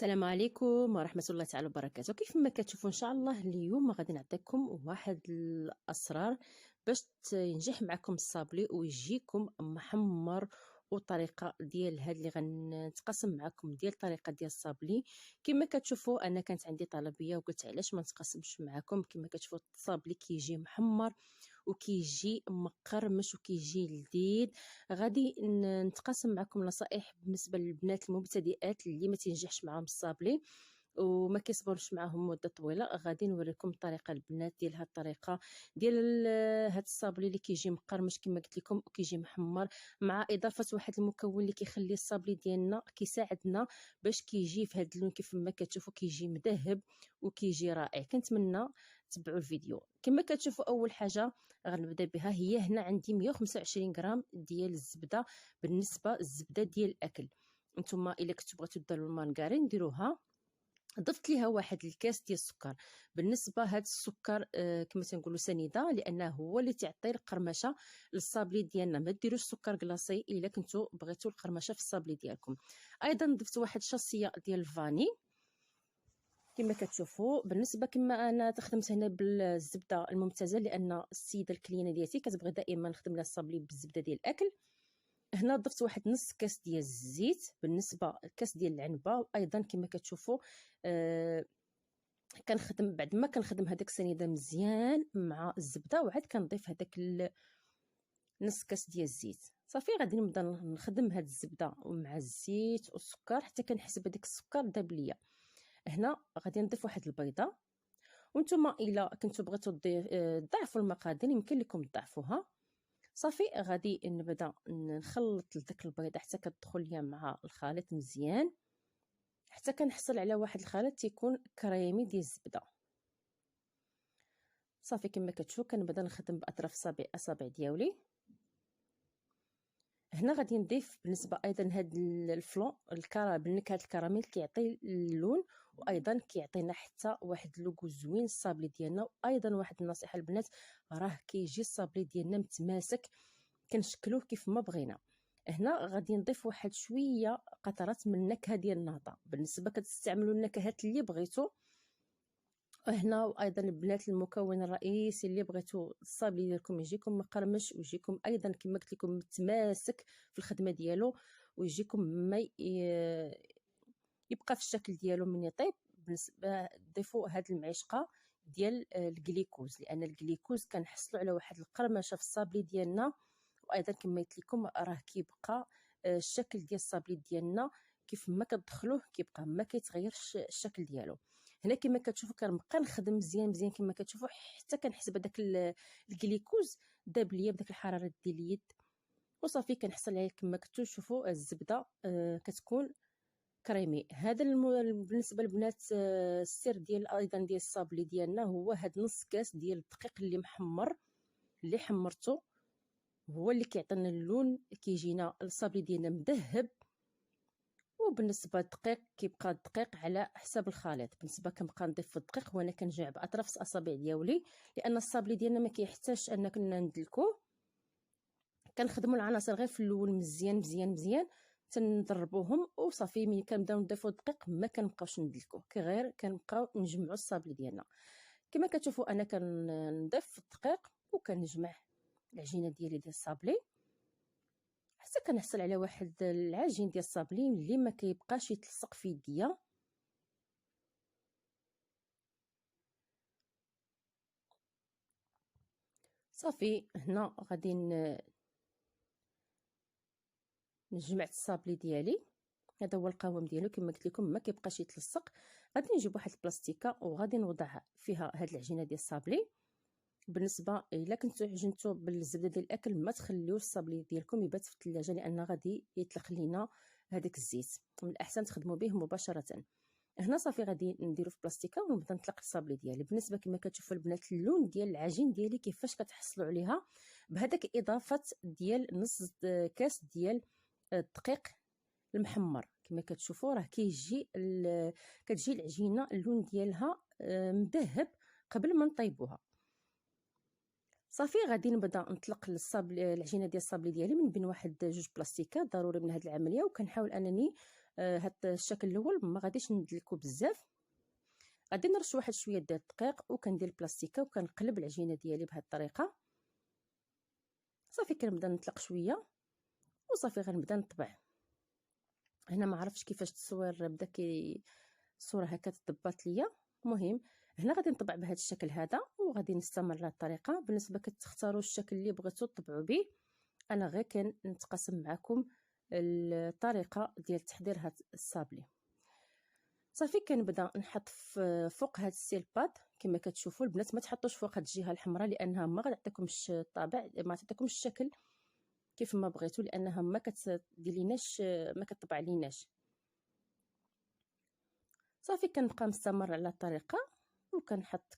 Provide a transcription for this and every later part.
السلام عليكم ورحمة الله تعالى وبركاته. كيف ما كتشوفوا ان شاء الله اليوم غادي نعطيكم واحد الاسرار باش ينجح معكم الصابلي ويجيكم محمر. وطريقه ديال هاد اللي غنتقاسم معكم ديال الطريقه ديال الصابلي. كما كتشوفوا انا كانت عندي طلبيه وقلت علاش ما نتقاسمش معكم. كما كتشوفوا الصابلي كيجي محمر وكيجي مقرمش وكيجي لذيذ. غادي نتقاسم معكم نصائح بالنسبه للبنات المبتدئات اللي ما تنجحش معاهم الصابلي وما كيصبروش معاهم مده طويله. غادي نوريكم الطريقه البنات ديال هاد الطريقه ديال هاد الصابلي اللي كيجي مقرمش كما قلت لكم وكيجي محمر، مع اضافه واحد المكون اللي كيخلي الصابلي ديالنا كيساعدنا باش كيجي في هاد اللون كيف ما كتشوفوا كيجي مذهب وكيجي رائع. كنتمنى تبعوا الفيديو. كما كتشوفوا اول حاجه غنبدا بها هي هنا عندي 125 غرام ديال الزبده. بالنسبه الزبده ديال الاكل نتوما الا كنتو بغيتو ديروا المارغرين ديروها. ضفت ليها واحد الكاس ديال السكر. بالنسبه هذا السكر كما تنقولوا سنيده لانه هو اللي تعطي القرمشه للصابلي ديالنا. ما ديروش سكر كلاصي الا كنتو بغيتو القرمشه في الصابلي ديالكم. ايضا ضفت واحد شاصيه ديال الفاني كما كتشوفوا. بالنسبه كما انا خدمت هنا بالزبده الممتازه لان السيده الكلينه ديالتي كتبغي دائما نخدم لها الصابلي بالزبده ديال الاكل. هنا ضفت واحد نص كاس ديال الزيت. بالنسبه الكاس ديال العنبه وايضا كما كتشوفوا كنخدم بعد ما كنخدم هذاك السنيده مزيان مع الزبده وعاد كنضيف هذاك نص كاس ديال الزيت. صافي غادي نبدا نخدم هاد الزبده مع الزيت والسكر حتى كنحس بداك السكر داب ليا. هنا غادي نضيف واحد البيضه وانتم الا كنتو بغيتو تضاعفوا المقادير يمكن لكم تضاعفوها. صافي غادي نبدا نخلط داك البيضه حتى كتدخل ليا مع الخليط مزيان حتى كنحصل على واحد الخليط تيكون كريمي ديال الزبده. صافي كما كتشوفوا كنبدا نخدم باطراف اصابع ديالي. هنا غادي نضيف بالنسبه ايضا هاد الفلون بالنكهه الكراميل كيعطي اللون وايضا كيعطينا حتى واحد اللوغو زوين الصابلي ديالنا. وايضا واحد النصيحه البنات راه كيجي الصابلي ديالنا متماسك كنشكلوه كيف ما بغينا. هنا غادي نضيف واحد شويه قطرات من النكهه ديال الناطا. بالنسبه كتستعملوا النكهات اللي بغيتو. هنا وايضا البنات المكون الرئيسي اللي بغيتو الصابلي ديالكم يجيكم مقرمش ويجيكم ايضا كما قلت لكم متماسك في الخدمه ديالو ويجيكم ما يبقى في الشكل ديالو من يطيب. بالنسبه ضيفوا هاد المعشقه ديال الجليكوز لان الجليكوز كنحصلوا على واحد القرمشه في الصابلي ديالنا. وايضا كما قلت لكم راه كيبقى الشكل ديال الصابلي ديالنا كيف ما كتدخلوه كيبقى ما كيتغيرش الشكل ديالو. هنا كما كتشوفوا كنبقى نخدم مزيان كما كتشوفوا حتى كنحس بداك الجليكوز داب ليا بداك الحراره ديال اليد وصافي كنحصل عليه كما كتشوفوا الزبده كتكون كريمي. هذا بالنسبه للبنات السر ديال ايضا ديال الصابلي ديالنا هو هاد نص كاس ديال الدقيق اللي محمر اللي حمرته هو اللي كيعطينا اللون كيجينا الصابلي ديالنا مذهب. وبالنسبه للدقيق كيبقى الدقيق على حساب الخليط. بالنسبه كنبقى نضيف في الدقيق وانا كنجمع باطراف الاصابع ديالي لان الصابلي ديالنا ما كيحتاجش اننا ندلكوه. كنخدموا العناصر غير في الاول مزيان تنضربوهم وصافي ملي كنبداو نضيفوا الدقيق ما كنبقاوش ندلكوه غير كنبقاو نجمعوا الصابلي ديالنا. كما كتشوفوا انا كنضيف الدقيق وكنجمع العجينه ديالي ديال الصابلي حتى كنحصل على واحد العجين ديال الصابلي اللي ما كيبقاش يتلصق في يديا. صافي هنا غادي نجمع الصابلي ديالي. هذا هو القوام ديالو كما قلت لكم ما كيبقاش يتلصق. غادي نجيب واحد البلاستيكه وغادي نوضع فيها هاد العجينه ديال الصابلي. بالنسبه الا كنتو عجنتو بالزبده ديال الاكل ما تخليوش الصابلي ديالكم يبات في الثلاجه لان غادي يطلق لينا هذاك الزيت. من الاحسن تخدموا به مباشره. هنا صافي غادي نديرو في بلاستيكه ونبدا نطلق الصابلي ديالي. بالنسبه كما كتشوفوا البنات اللون ديال العجين ديالي كيفاش كتحصلوا عليها بهذاك اضافه ديال نص كاس ديال الدقيق المحمر. كما كتشوفوا راه كتجي العجينه اللون ديالها مذهب قبل ما نطيبوها. صافي غادي نبدا نطلق العجينه ديال الصابلي ديالي من بين واحد جوج بلاستيكات ضروري من هذه العمليه. وكنحاول انني هاد الشكل الاول ما غاديش ندلكو بزاف، غادي نرش واحد شويه ديال الدقيق وكندير البلاستيكه وكنقلب العجينه ديالي بهذه الطريقه. صافي كنبدا نطلق شويه وصافي غنبدا نطبع. هنا ما عرفتش كيفاش التصوير بدا الصوره هكا تضبط ليا. المهم هنا غادي نطبع بهذا الشكل هذا وغادي نستمر على الطريقه. بالنسبه كتختاروا الشكل اللي بغيتوا تطبعوا به، انا غير كنتقاسم معكم الطريقه ديال تحضير هذا الصابلي. صافي كنبدا نحط فوق هذا السيل باد كما كتشوفوا البنات. ما تحطوش فوق هذه الجهه الحمراء لانها ما غتعطيكمش الطابع، ما تعطيكمش الشكل كيف ما بغيتوا، لانها ما كتديريناش ما كتطبع ليناش. صافي كنبقى مستمر على الطريقه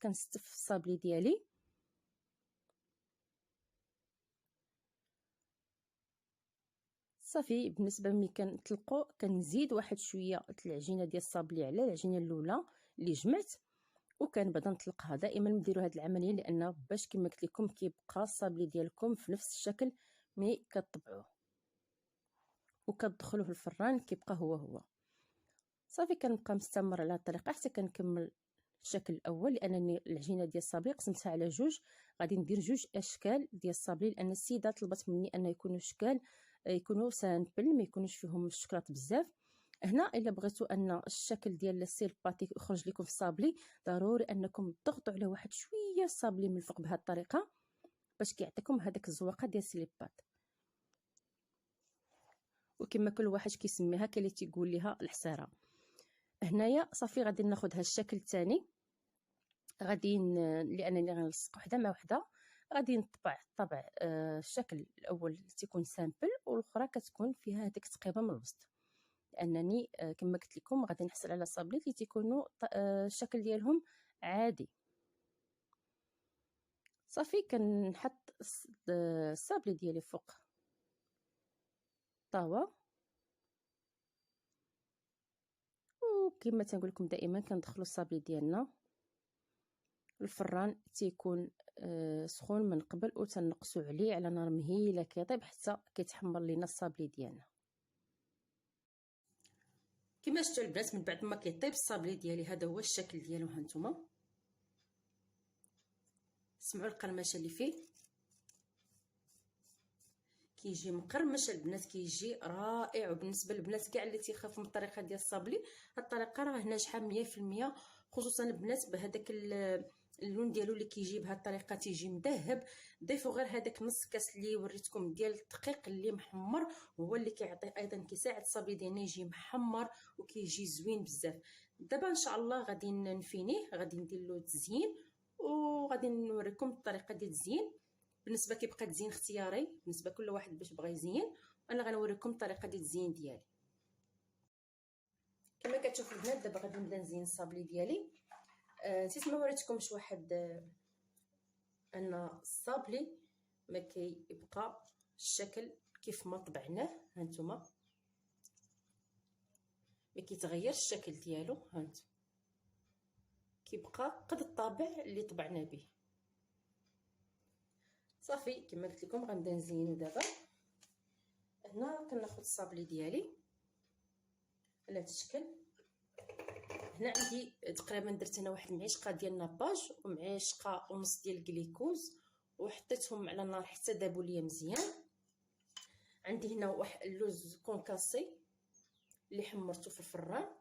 كنستف الصابلي ديالي. صافي بالنسبه ملي كنطلقوا كنزيد واحد شويه العجينه ديال الصابلي على العجينه الاولى اللي جمعت وكنبدا نطلقها. دائما نديروا هذه العمليه لان باش كما قلت لكم كيبقى الصابلي ديالكم في نفس الشكل ملي كتطبعوه وكتدخلوه الفران كيبقى هو. صافي كنبقى مستمر على الطريقه حتى كنكمل الشكل الاول، لانني العجينه ديال الصابلي قسمتها على جوج. غادي ندير جوج اشكال ديال الصابلي لان السيده طلبت مني ان يكونوا اشكال يكونوا سامبل ما يكونوش فيهم الشكلاط بزاف. هنا الا بغيتوا ان الشكل ديال السيل باتي يخرج لكم في الصابلي ضروري انكم تضغطوا على واحد شويه الصابلي من الفوق بهذه الطريقه باش كيعطيكم هذاك الزواقه ديال السيليبات. وكما كل واحد كيسميها كاين اللي تيقول ليها الحصيره. هنايا صافي غادي ناخذ هذا الشكل الثاني، غادي لانني غنلصق وحده مع وحده غادي نطبع الطبع. الشكل الاول تيكون سامبل والاخرى كتكون فيها هذيك تقريبا من الوسط، لانني كما قلت لكم غادي نحصل على صابلي اللي تيكونوا الشكل ديالهم عادي. صافي كنحط الصابلي ديالي فوق طاوه، وكما تنقول لكم دائما كندخلوا الصابلي ديالنا الفران تيكون سخون من قبل وتنقصوا عليه على نار مهيله كيطيب حتى كيتحمر لينا الصابلي ديالنا. كما شفتوا البنات من بعد ما كيطيب الصابلي ديالي هذا هو الشكل ديالو. ها نتوما سمعوا القرمشه اللي فيه كيجي مقرمش البنات، كيجي رائع. وبالنسبه للبنات كاع اللي تيخافوا من الطريقه ديال الصابلي هاد الطريقه راه ناجحه 100%، خصوصا البنات بهذاك اللون ديالو اللي كيجي بهذه الطريقه تيجي مذهب. ضيفوا غير هذاك نص كاس اللي وريتكم ديال الدقيق اللي محمر، هو اللي كيعطي ايضا كيساعد الصابلي ديالنا يجي محمر وكيجي زوين بزاف. دابا ان شاء الله غادي نفينيه، غادي ندير له تزيين وغادي نوريكم الطريقه ديال التزيين. بالنسبه كيبقى التزيين اختياري بالنسبه كل واحد باش بغى يزين، وانا غنوريكم الطريقه ديال التزيين ديالي. كما كتشوفوا البنات دابا غادي نبدا نزين الصابلي ديالي. نسيت ما وريتكمش واحد ان الصابلي ما كيبقى الشكل كيف ما طبعناه. هانتوما ما كيتغيرش الشكل ديالو، هانتوما كيبقى قد الطابع اللي طبعنا به. صافي كما قلت لكم غنبدا نزينو دابا. هنا كناخذ الصابلي ديالي على هذا الشكل. هنا عندي تقريبا درت انا واحد معلقه ديال ناباج ومعلقه ونص ديال الكليكوز وحطيتهم على النار حتى ذابوا ليا مزيان. عندي هنا واحد اللوز كونكاسي اللي حمرته في الفران،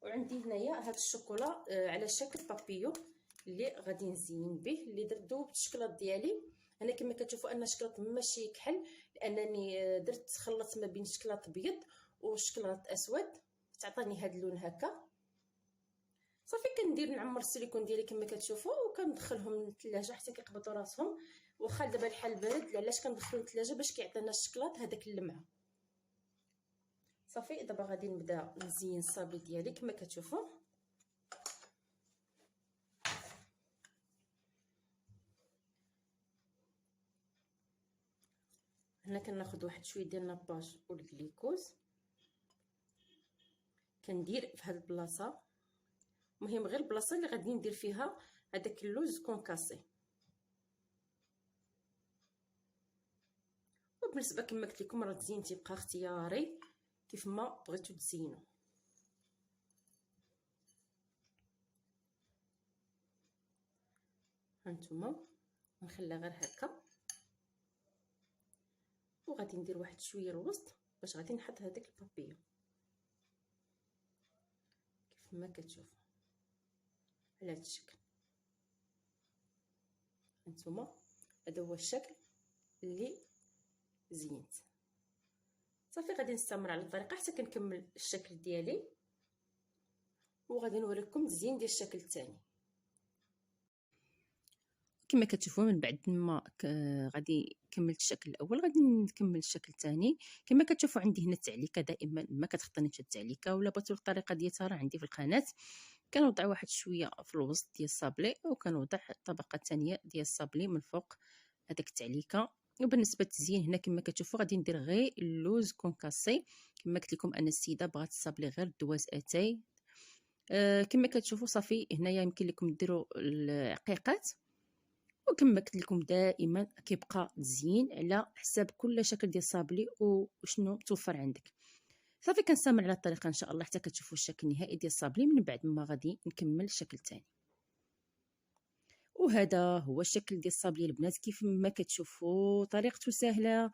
وعندي هنايا هاد الشوكولا على شكل بابيو اللي غادي نزين به، اللي درت دوبت الشكلاط ديالي. انا كما كتشوفوا ان الشكلاط ماشي كحل لانني درت خلطت ما بين شكلاط ابيض وشكلاط اسود تعطاني هاد اللون هكا. صافي كندير نعمر السيليكون ديالي كما كتشوفوا وكندخلهم للثلاجه حتى كيقبضوا راسهم. واخا دابا الحال بارد علاش كندخلو للثلاجه باش كيعطينا الشكلاط هذاك اللمعه. صافي دابا غادي نبدا نزين الصابلي ديالي كما كتشوفوا. هنا كناخذ واحد شويه ديال الناباج والجليكوز كندير في هاد البلاصه. المهم غير البلاصه اللي غادي ندير فيها هذاك اللوز كونكاسي. وبالنسبه كما قلت لكم راه التزيين تيبقى اختياري كيف ما بغيتو تزينوا. هانتوما نخليها غير هكا، وغادي ندير واحد شويه الوسط باش غادي نحط هذاك البابيون كيف ما كتشوفوا على هذا الشكل. هانتوما هذا هو الشكل اللي زينت. صافي غادي نستمر على الطريقه حتى كنكمل الشكل ديالي، وغادي نوريكم الزين ديال الشكل الثاني. كما كتشوفوا من بعد ما غادي كملت الشكل الاول غادي نكمل الشكل الثاني. كما كتشوفوا عندي هنا التعليكه، دائما ما كتخطينيش التعليكه ولا بغيتوا الطريقه ديالها راه عندي في القناه. كنوضع واحد شويه في الوسط ديال الصابلي، وكنوضع الطبقه الثانيه ديال الصابلي من فوق هذاك التعليكه. وبالنسبه للتزيين هنا كما كتشوفوا غادي ندير غير اللوز كونكاسي. كما قلت لكم انا السيده بغات الصابلي غير دوز اتاي. كما كتشوفوا صافي هنايا يمكن لكم ديروا العقيقات، وكما قلت لكم دائما كيبقى مزيان على حساب كل شكل ديال الصابلي وشنو توفر عندك. صافي كنستمر على الطريقه ان شاء الله حتى كتشوفوا الشكل النهائي ديال الصابلي من بعد ما غادي نكمل الشكل الثاني. وهذا هو الشكل ديال الصابلي البنات. كيف ما كتشوفوا طريقته سهله.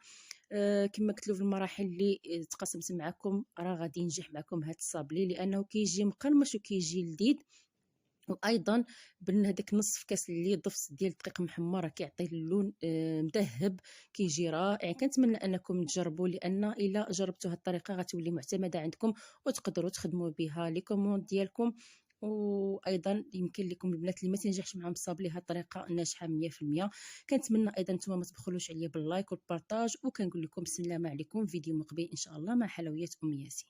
كما قلت له في المراحل اللي تقاسمت معكم راه غادي ينجح معكم هذا الصابلي، لانه كيجي مقرمش وكيجي لذيذ. وايضا بان هذاك نصف كاس اللي ضفت ديال الدقيق محمر كيعطي اللون مذهب كيجي رائع. كنتمنى انكم تجربوا، لان الا جربتوا هذه الطريقه غتولي معتمده عندكم وتقدروا تخدموا بها لي كوموند ديالكم. وايضا يمكن لكم البنات اللي ما تنجحش معهم الصابلي هذه الطريقه ناجحه 100%. كنتمنى ايضا نتوما ما تبخلوش عليا باللايك والبارطاج، وكنقول لكم السلام عليكم. فيديو مقبل ان شاء الله مع حلويات ام ياسين.